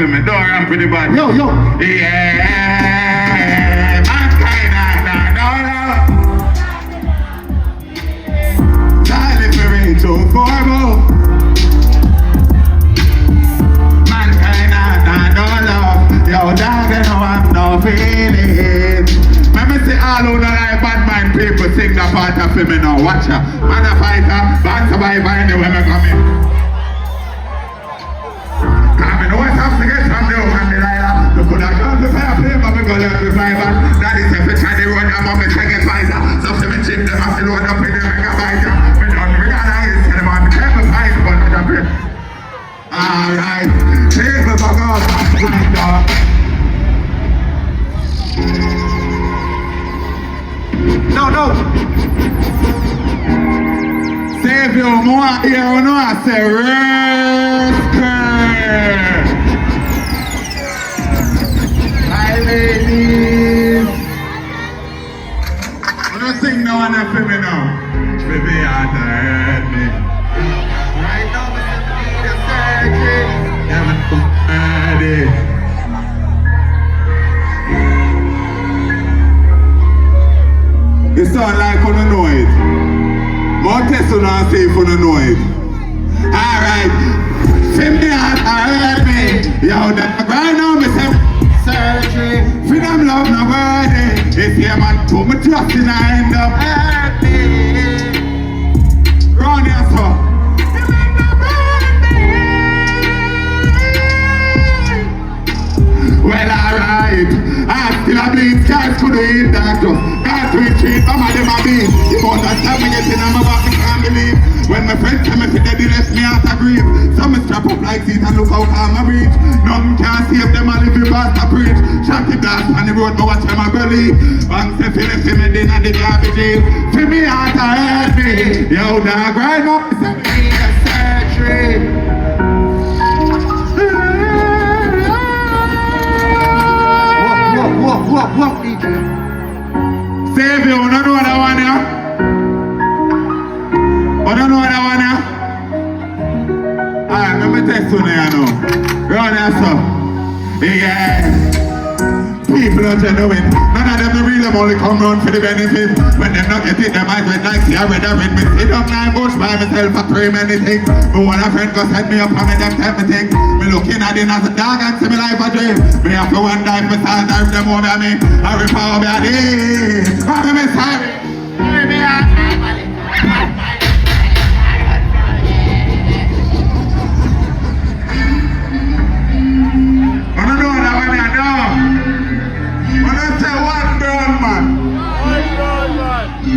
for me. Don't ramp with the body. Yo. Yeah. Mankind, no. Charlie Ferry to Corbo. Mankind, no love. Yo, dog, they know I'm no feeling. Let me see all who don't like bad mind people sing the part of me now. Watch ya. Man a fighter, bad survivor anywhere me come in. Come in, what's up to get from the open the liar? You could have gone to fair play, but we go learn to survival. That is if it's the road, I'm on me second fighter. So if we chip them off the road up in the mega fighter. We don't realize them on the table fight, but we don't play. Alright, table for God, dog. No. Save your more here or no, I say rescue. Hi ladies. I'm not sing no one for me now. Baby, I heard me. Right now, we need a surgery. Never ready. It sound like you don't know it. More test you not say if you don't know it. Alright. Feel me out, heard me. Yo, that right now me say surgery. Freedom love no worthy. If you man too much trust in I end up hurt me. Run your son. Well, alright. I still a bleed skies could do it, doctor. Can't we treat some of them a beat. You understand me getting on my back, I can't believe. When my friends tell me if they left me out of grief. Some strap up like seat and look how calm I reach. Nothing can save them and if you pass the preach. Shot the glass on the road, but watch them a believe. Banks say feel it, see me din and the garbage is. Feel me out of head me. Yo, dog, right now, me say me need a surgery. Walk, DJ. Save you, don't know what I want ya. I don't know what I want ya. Alright, let me text you now, Run here, so. Yeah. People are genuine. None of them real, them only come round for the benefit. When them not get it, them might wait like see I read me. Sit up 9 bush by myself for 3 many things. But when a friend go set me up and me them tell me things. Me looking at it as a dog and see me life a dream. Me have to one dive, me start dive them over me. I repower me a day. I'm me sorry. Me I don't know what I want to know. When I say one brown man,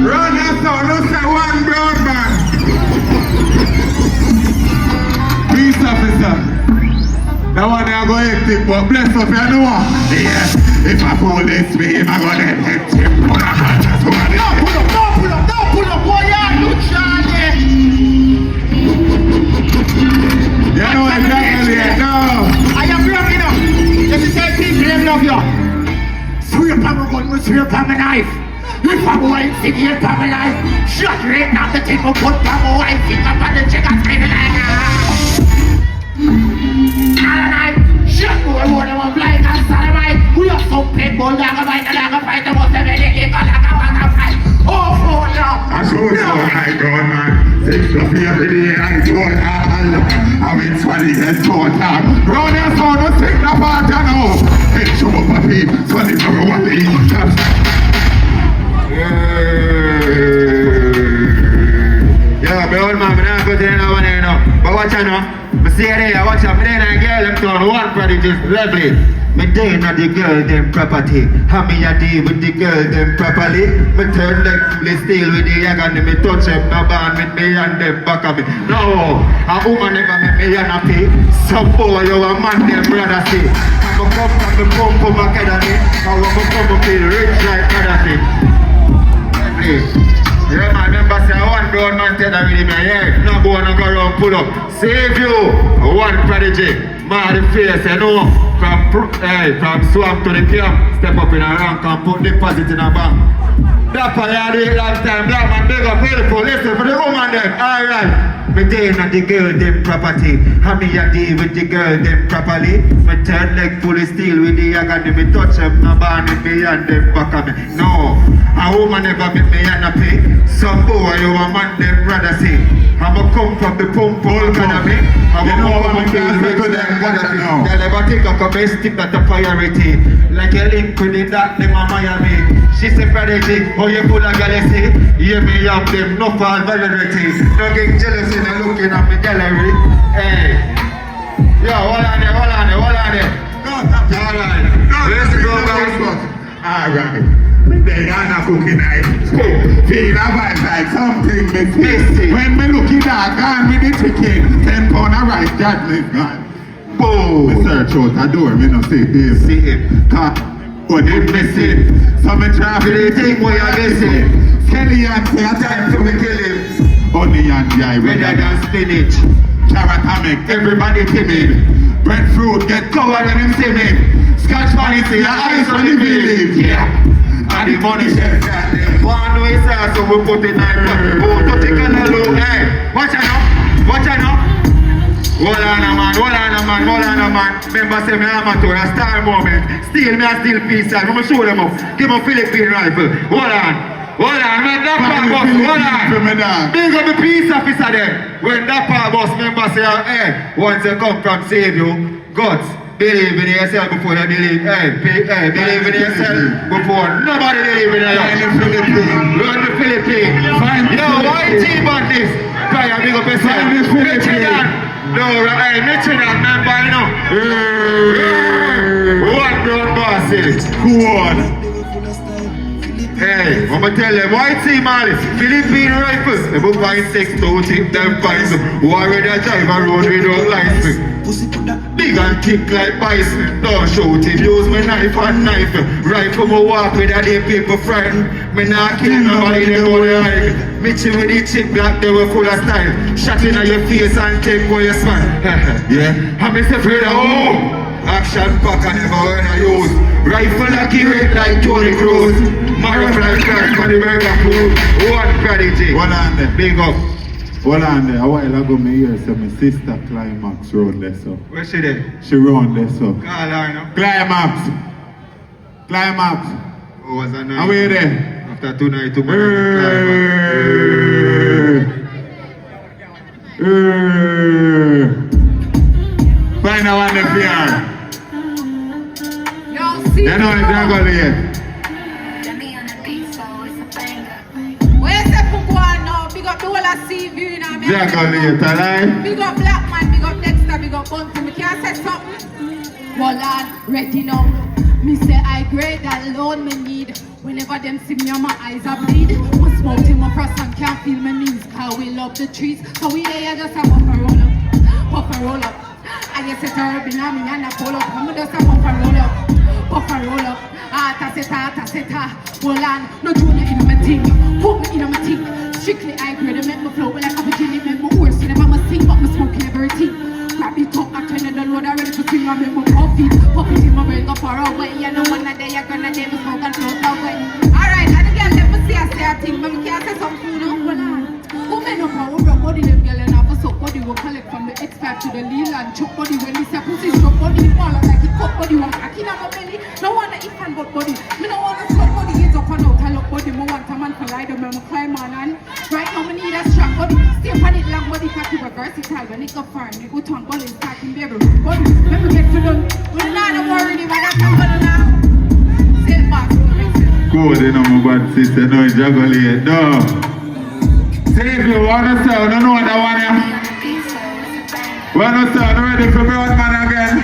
run your sound, don't say one brown man. Peace officer. That one I go hectic, but bless up, you know what? Yeah, if I pull this way, I'm gonna hit him. Pull up, boy, you Charlie. You know exactly, no. I am real enough. Let me say people them love you. Sweep on my gun, sweep on my knife. If I'm wife, sit here on my life. Shut right now, the table, put on my wife, pick up on the chicken, screaming like shut boy, what am I blind and salamite? We are so people, like a fight, the most of it, like a fight. Oh, for I show you my God, man. 6 of every day, I told all. I mean, 20 years total. Run your son, don't take the part, you know. Hey, show up my feet, 20 for what they eat. Yeah, my old man, I'm not going to the one here now. But watch out now. I see it there, watch out. I then I girl, I'm told one prodigy is lovely. Me day not the girl them property. How me a deal with the girl them properly? Me turn like fully steel with the yag and me touch up no band with me and them back of me. No, a woman never make me happy. Some boy you a man them brother say. I'm a come from the pump of my academy. I want to come up feel rich like Gaddafi. Yeah, my member say one brown man tell that with him here. No go on and go around pull up. Save you, one prodigy. Man, the face, you know, from swamp to the camp, step up in a rank and put deposit in a bank. That for you do it long time. Black man, big up, beautiful. Listen for the woman them. Alright. Me deal with the girl them property. How me a deal with the girl them properly? My third leg full of steel with the agony. Me touch them, no born with me and them back of me. No, a woman never make me and a pay. Some boy you a man them rather say. I'ma come from the pump academy. I'ma come from the rich them quality. They never take a domestic that a priority. Like a link with the dark them a Miami. She say prodigy, oh you full of jealousy. Hear me up them, no fall vulnerability. No get jealousy, no looking at me gallery. Hey, yo, hold on there. Alright, let's go guys. Alright. They are not cooking knife. Feel a vibe like something missing. When me look at that gun with the chicken, 10 pound of rice, that is gone. Boom! Me search out a door, me no see him. See him. Cut. What it missing? So me try to The thing where you're missing. Kelly and say a time to me kill him. Onion guy, Rather than spinach. carrot make everybody timid. Breadfruit get covered and him timid. Scotch bonnet see your eyes on the village. Yeah. And the money chef got them. One way sir, so we put it in the boat to take a look. Hey, watch out. Hold on, man. Remember say me amateur, a star moment. Still peace sign. I'ma show them up. Give them Philippine rifle. Hold on, man. That part boss, hold on. Big up the peace officer there. When that part boss member say, hey, once they come from save you, God. Believe in yourself before you believe. Hey, believe in yourself before nobody believe in yourself. Run the Philippines. Yo, why team on this? Try to big up yourself. Michigan. No, hey, Michigan, member, you know. What brown bosses? Who on? Hey, I'ma tell them, why team all this? Philippine rifles. They will find 6 to tip them find some. Who already drive a road without license. Big and kick like bison. Don't shoot it, use my knife and knife. Rifle me walk with a day people friend. Me not kill nobody, they know they like. Meet you with the chip black, they were full of style. Shot in your face and take away your smile. Yeah, I miss a friend, oh. Action pack and never when I use. Rifle accurate like Tony Cruz. Marrow like crash for the burger food. One prodigy. One on there. Big up. Hold on there. A while ago, me hear say my sister Climax round there so. Where she there? She round there so. Call her, you know. Climax. Oh, was that night? How are you there? After 2 nights, 2 Find a one if you are. Yo, see You know the jungle here. where's the Pugwan now? Big up the whole of CV now. Jungle here, alright? Big up Black Man, big up Dexter, big up Bunty. Me can't say something. Hold on, ready now. Me say I grade alone me need. Whenever them see me, my eyes are bleed. My smoke in my frost and can't feel my knees. Cause we love the trees. So we there just a puff and roll up. Puff and roll up. I just set her up in me and I pull up. I'm just a puff and roll up. Puff and roll up. Ta seta. Hold on. No junior in my thing. Put me in my thing. Strictly I grade. Make me flow like a beginning. Make me horse. You never must sing, but me smoking everything. Grab it up, I turn it the load, I ready to swing on me, my coffee. Pop it in my brain, go far away. You know one day you're gonna name me smoke and float away. Alright, I don't get let me say a thing, but me can't say something, no, hold on. Who may know how we body, them girl and have a soap body, will collect from the X5 to the Leland. Choke body, when we say pussy, stroke body, fall like it cup body, one cock in my belly. No one eat fan but body. Me no want to slug body, heads up and out, I look body. Me want a man for ride, me climb on and right now me need a strong body. Stay on it long body, cocky, but versatile. When it go far, me go tongue, body, starting baby. Body, let me get to done. We're not worried about that, I'm gonna now. Say back, Good, you know, my bad sister, no, juggle here, no. Say if you wanna sell, no know what I want you. Wanna sell, ready for me one man again?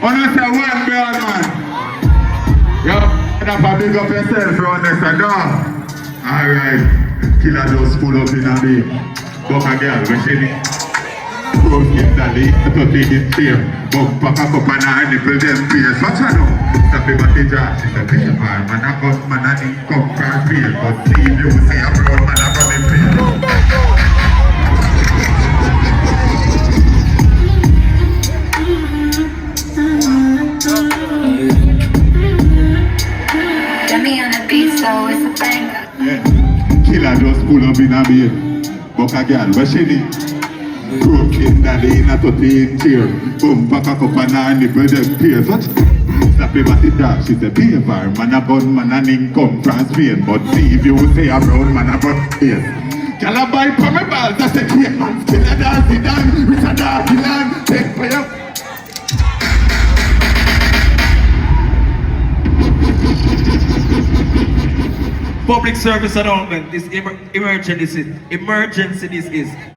Wanna sell one me one man? Yo, enough to big up yourself around this, no. Alright, killer just pull up in a day. Come a girl, we see it. Close get the lead, to take it here. Bump pack up and a nipple them face. Watch out now. Stop him at the jar, she's a paper. Man a cut, man a didn't come from field. But see if you say a brown man a from the field. Get me on the beat, so it's a bang. full of in a beer. Buck a girl, where she need? Broken daddy in a 13 chair. Boom, pack a cup and a nipple them tears. What? Snap him at the dog, she said, pay for man a bun, man an income from Spain. But see if you say a brown man a bun face. Can I buy for my balls? I said, yeah, man, still a dancey dan, with a darky land. Take for your... Public service announcement. This emergency. This is.